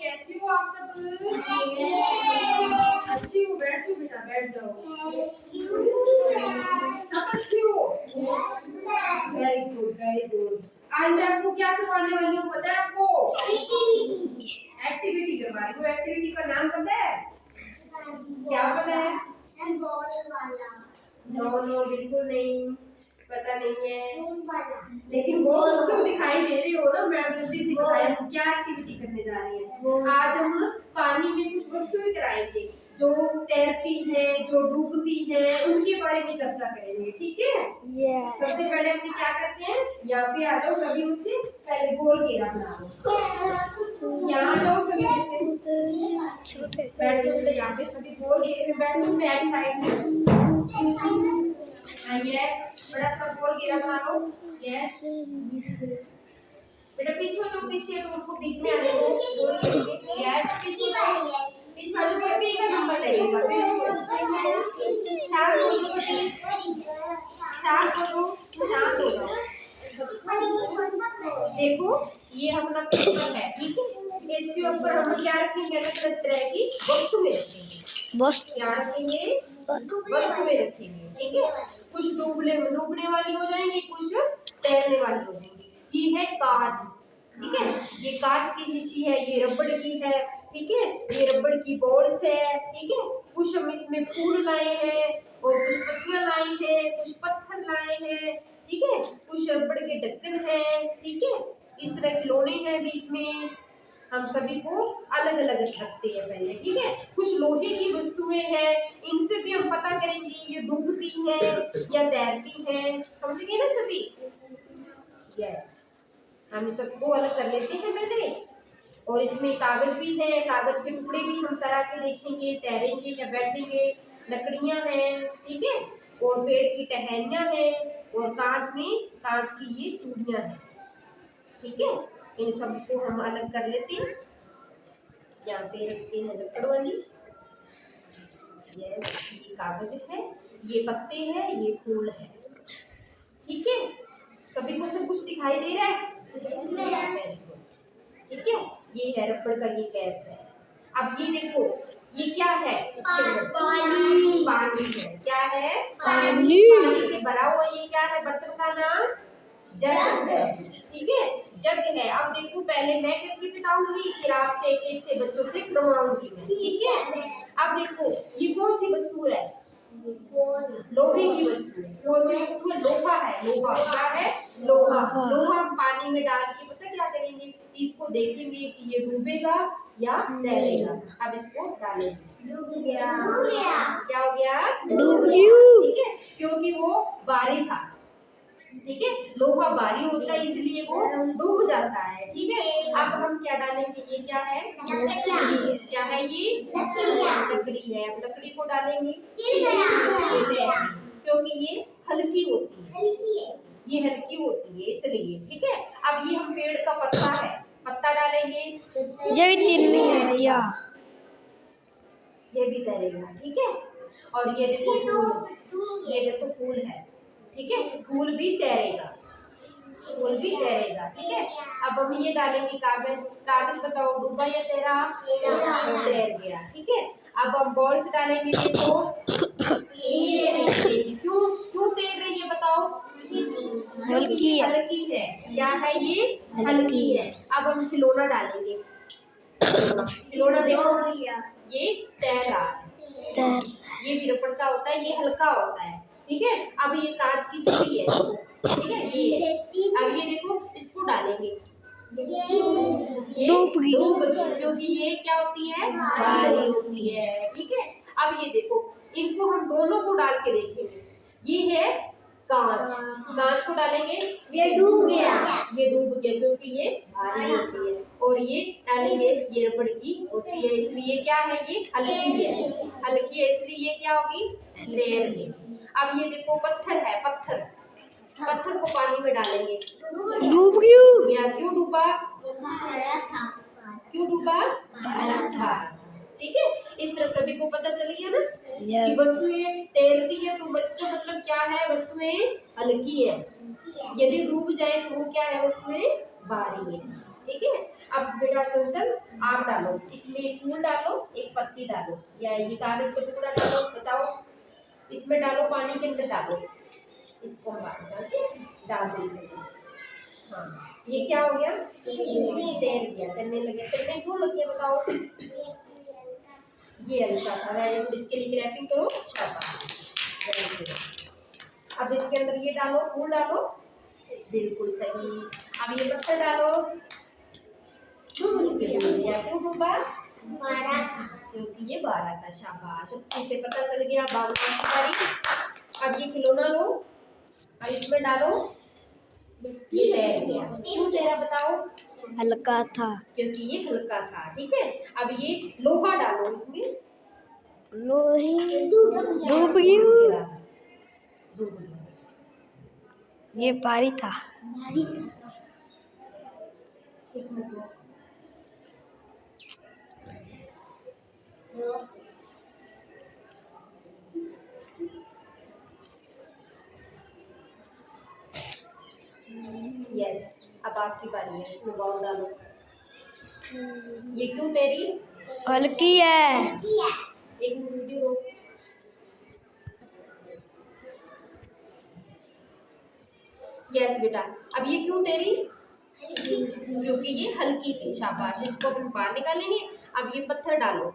कैसे हो आप सब? अच्छी हो, बैठ जाओ बेटा, बैठ जाओ। सब अच्छी हो? Very good, very good. आज मैं आपको क्या करवाने वाली हूँ पता है आपको? एक्टिविटी करवा रही हूँ। एक्टिविटी का नाम पता है? क्या पता है? नो नो बिल्कुल नहीं पता नहीं है, लेकिन वो उसको दिखाई दे रही हो ना। मैम जल्दी से बताया हम क्या एक्टिविटी करने जा रही हैं। आज हम पानी में कुछ वस्तुएं कराएंगे जो तैरती हैं, जो डूबती हैं, उनके बारे में चर्चा करेंगे, ठीक है? सबसे पहले हम क्या करते हैं, यहाँ पे आ जाओ सभी बच्चे, पहले गोल घेरा बना लो। यहाँ जाओ सभी बच्चे, बैठ जाओ यहाँ पे, सभी गोल घेरे में बैठो, बैक साइड में। यस, बड़ा सा गोल घेरा बना लो। यस बेटा, पीछे लो, पीछे लो, उनको बीच में आने दो। गोल घेरे में। यस, पीछे लो, पीछे लो, सभी का नंबर लगेगा। शांत हो जाओ सभी, शांत हो जाओ, शांत हो जाओ। देखो ये अपना पेपर है, ठीक है? इसके ऊपर हम क्या रखेंगे? अलग अलग तरह की वस्तुएं रखेंगे। क्या रखेंगे? वस्तुएं रखेंगे, ठीक है? कुछ डूबने वाली हो जाएंगी, कुछ तैरने वाली हो जाएंगी। ये है कांच, ठीक है? ये कांच की शीशी है, ये रबड़ की है, ठीक है? ये रबड़ की बॉल्स है, ठीक है? कुछ हम इसमें फूल लाए हैं और कुछ पत्तियां लाई हैं, कुछ पत्थर लाए हैं, ठीक है? कुछ रबड़ के ढक्कन है, ठीक है? इस तरह खिलौने हैं बीच में। हम सभी को अलग अलग रखते हैं पहले, ठीक है? कुछ लोहे की वस्तुएं हैं, इनसे भी हम पता करेंगे ये डूबती हैं या तैरती हैं। समझ गए ना सभी? यस, हम सबको अलग कर लेते हैं पहले। और इसमें कागज भी है, कागज के टुकड़े भी हम तरह के देखेंगे, तैरेंगे या बैठेंगे। लकड़ियां हैं, ठीक है? और पेड़ की टहनियां हैं, और कांच में कांच की ये चूड़ियां हैं, ठीक है? इन सबको हम अलग कर लेते हैं। यहाँ पे रखते हैं लकड़ वाली। यस, ये कागज है, ये पत्ते हैं, ये फूल है, ठीक है? सभी को सब कुछ दिखाई दे रहा है? ठीक है? ये है रबड़ का, ये कैप है। अब ये देखो, ये क्या है? इसके अंदर पानी है। क्या है? पानी से भरा हुआ। ये क्या है? बर्तन का नाम जग है, ठीक है? जग है। अब देखो, पहले मैं करके बताऊंगी, फिर आपसे एक एक से बच्चों से करवाऊंगी, ठीक है? अब देखो, ये कौन सी वस्तु है? लोहे की वस्तु है। कौन सी वस्तु है? लोहा है। लोहा क्या है? लोहा। लोहा हम पानी में डाल के पता क्या करेंगे? इसको देखेंगे कि ये डूबेगा या तैरेगा। अब इसको डालेंगे, डूब गया। क्या हो गया? डूब गया, ठीक है? क्योंकि वो भारी था, ठीक है? लोहा भारी होता है इसलिए वो डूब जाता है, ठीक है? अब हम क्या डालेंगे? ये क्या है? क्या है ये? लकड़ी है। अब लकड़ी को डालेंगे, क्योंकि ये हल्की होती है, ये हल्की होती है इसलिए, ठीक है? अब ये हम पेड़ का पत्ता है, पत्ता डालेंगे, ये भी तैरेगा, ठीक है? और ये देखो फूल, ये देखो फूल है, ठीक है? फूल भी तैरेगा, फूल भी तैरेगा, ठीक है? अब हम ये डालेंगे कागज। कागज बताओ डूबा या तैरा? तैर गया, ठीक है? अब हम बॉल्स डालेंगे। देखो क्यों क्यों तैर रही है बताओ? हल्की है। क्या है ये? हल्की है। अब हम खिलौना डालेंगे। खिलौना देखो, ये तैर रहा है, ये भी रबड़ का होता है, ये हल्का होता है, ठीक है? अब ये कांच की चूड़ी है, ठीक है? ये है। अब ये देखो, इसको डालेंगे, ये डूब गई, क्योंकि ये क्या होती है? भारी होती है, ठीक है? अब ये देखो, इनको हम दोनों को डाल के देखेंगे। ये है कांच, कांच को डालेंगे, ये डूब गया, क्योंकि ये भारी होती है। और ये डालेंगे, ये रबड़ की होती है, इसलिए क्या है? ये हल्की है, इसलिए ये क्या होगी? तैरगी। अब ये देखो, पत्थर है, पत्थर को पानी में डालेंगे, डूब गया। क्यों डूबा? क्यों डूबा? भारा था, ठीक है? इस तरह सभी को पता चल गया ना कि वस्तुएं तैरती है, तो इसका मतलब क्या है? वस्तुएं हल्की है, यदि डूब जाए तो वो क्या है, उसमें बारी है। ठीक है, अब बेटा चंचल आप डालो, इसमें एक फूल डालो, एक पत्ती डालो, या ये कागज का टुकड़ा डालो, बताओ इसमें डालो, पानी के अंदर डालो, इसको हम डाल दो इसमें। हाँ, ये क्या हो गया, तैर गया, तैरने लगे। तैरने क्यों लग गया बताओ, ये हल्का था। वेरी गुड, इसके लिए क्लैपिंग करो, शाबाश, वेरी गुड। अब इसके अंदर ये डालो, फूल डालो, बिल्कुल सही। अब ये पत्थर डालो, क्यों डूबा, क्योंकि ये 12 था, शाबाश, अच्छे से पता चल गया। अब ये खिलौना लो, अब इसमें डालो, ये तैर गया। क्यों तैरा बताओ, हल्का था, क्योंकि ये हल्का था। ठीक है, अब ये लोहा डालो, इसमें लोहे डूब गया, ये भारी था। एक मिनट, यस, अब आपकी बारी है, इसमें बॉल डालो। ये क्यों तेरी हल्की है, एक मिनट वीडियो रोक। यस बेटा, अब ये क्यों तेरी, क्योंकि ये हल्की थी, शाबाश, इसको अपन बाहर निकालेंगे। अब ये पत्थर डालो,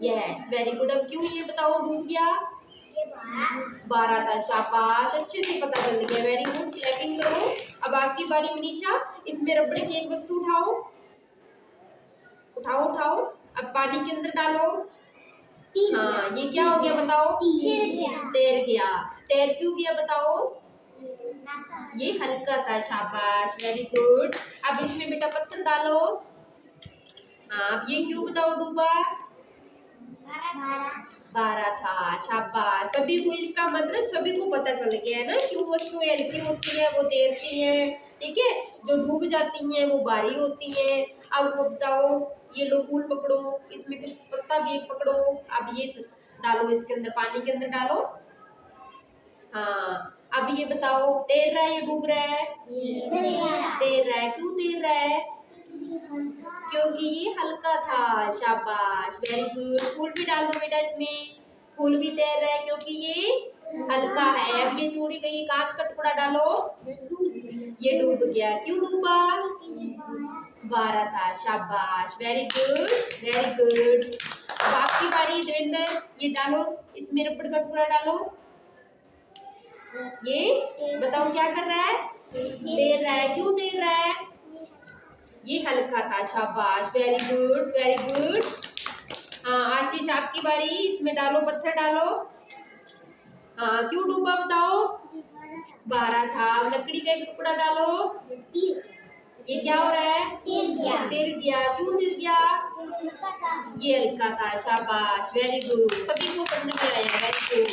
यस, वेरी गुड। अब क्यों ये बताओ डूब गया, 12 था, शाबाश, अच्छे से पता चल गया, वेरी गुड, क्लैपिंग करो। अब आपकी बारी मनीषा, इसमें रबड़ की एक वस्तु उठाओ, उठाओ उठाओ, अब पानी के अंदर डालो। हाँ, ये क्या हो गया बताओ, तैर गया। तैर क्यों गया बताओ, ये हल्का था, शाबाश, वेरी गुड। अब इसमें बेटा पत्थर डालो। हाँ, अब ये क्यों बताओ डूबा, 12 था, शाबाश। सभी को इसका मतलब सभी को पता चल गया है ना, क्यों वस्तुएं हल्की होती है, वो तैरती है। ठीक है, जो डूब जाती हैं वो भारी होती है। अब वो बताओ, ये लो फूल पकड़ो, इसमें कुछ पत्ता भी एक पकड़ो, अब ये डालो इसके अंदर, पानी के अंदर डालो। हाँ, अब ये बताओ तैर रहा है या डूब रहा है, तैर रहा है। क्यों तैर रहा है, क्योंकि ये हल्का था, शाबाश, वेरी गुड। फूल भी डाल दो बेटा इसमें, फूल भी तैर रहा है क्योंकि ये हल्का है। अब ये चूड़ी का ये कांच का टुकड़ा डालो, ये डूब गया। क्यों डूबा, 12 था, शाबाश, वेरी गुड, वेरी गुड। अब आपकी बारी देवेंद्र, ये डालो, इसमें रबड़ का टुकड़ा डालो, ये बताओ क्या कर रहा है, तैर रहा है। क्यों तैर रहा है, ये हल्का था, शाबाश, वेरी गुड, वेरी गुड। हाँ आशीष आपकी बारी, इसमें डालो, पत्थर डालो। हाँ, क्यों डूबा बताओ, 12 था। अब लकड़ी का एक टुकड़ा डालो, ये क्या हो रहा है, तिर गया। क्यों तिर गया, ये हल्का था, शाबाश, वेरी गुड, सभी को समझ में आया, वेरी गुड।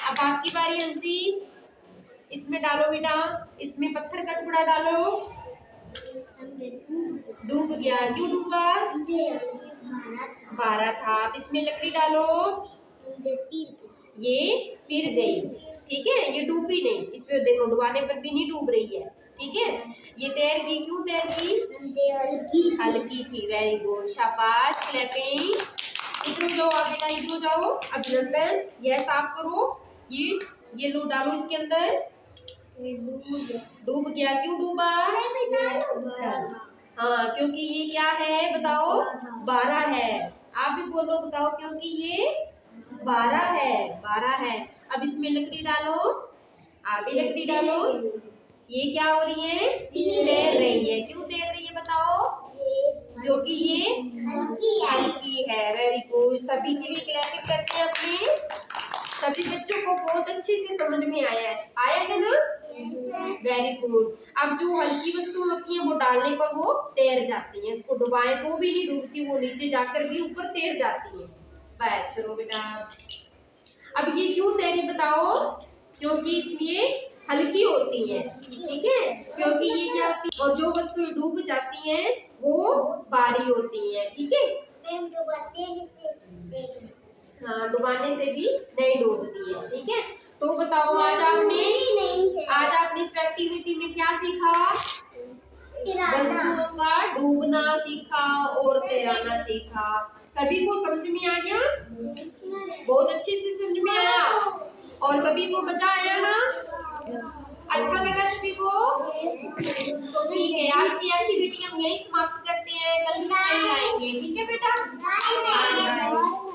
अब आपकी बारी हंसी, इसमें डालो बेटा, इसमें पत्थर का टुकड़ा डालो, डूब गया। क्यों डूबा, 12 था। अब इसमें लकड़ी डालो, ये तिर गई। ठीक है, ये डूबी नहीं, इसमें देखो डुबाने पर भी नहीं डूब रही है। ठीक है, ये तैर गई। क्यों तैर गई, हल्की थी, वेरी गुड, शाबाश, क्लैपिंग। इधर जाओ आप बेटा, इधर जाओ। अभिनंदन, यस आप करो। ये लो डालो इसके अंदर, डूब गया। क्यों डूबा, हाँ, क्योंकि ये क्या है बताओ, 12 है। आप भी बोलो बताओ, क्योंकि ये 12 है, 12 है। अब इसमें लकड़ी डालो, आप भी लकड़ी डालो। ये क्या हो रही है, तैर रही है। क्यों तैर रही है बताओ, क्योंकि ये हल्की है, वेरी गुड। सभी के लिए क्लैपिंग करते हैं अपने, सभी बच्चों को बहुत अच्छे से समझ में आया है ना, वेरी गुड। अब जो हल्की वस्तु होती है वो डालने पर वो तैर जाती है, इसको डुबाएं तो भी नहीं डूबती, वो नीचे जाकर भी ऊपर तैर जाती है। बस करो बेटा। अब ये क्यों तैरी बताओ, क्योंकि इसमें हल्की होती है। ठीक है, क्योंकि ये क्या होती है, और जो वस्तु डूब जाती हैं वो भारी होती है। ठीक है, हाँ, डुबाने से भी नहीं डूबती है। ठीक है, तो बताओ आज आपने इस एक्टिविटी में क्या सीखा? वस्तुओं का डूबना सीखा और तैराना सीखा। सभी को समझ में आ गया? बहुत अच्छे से समझ में आया और सभी को मजा आया ना? अच्छा लगा सभी को? तो ठीक है, आज की एक्टिविटी हम यही समाप्त करते हैं। कल फिर आएंगे। ठीक है बेटा? Bye bye.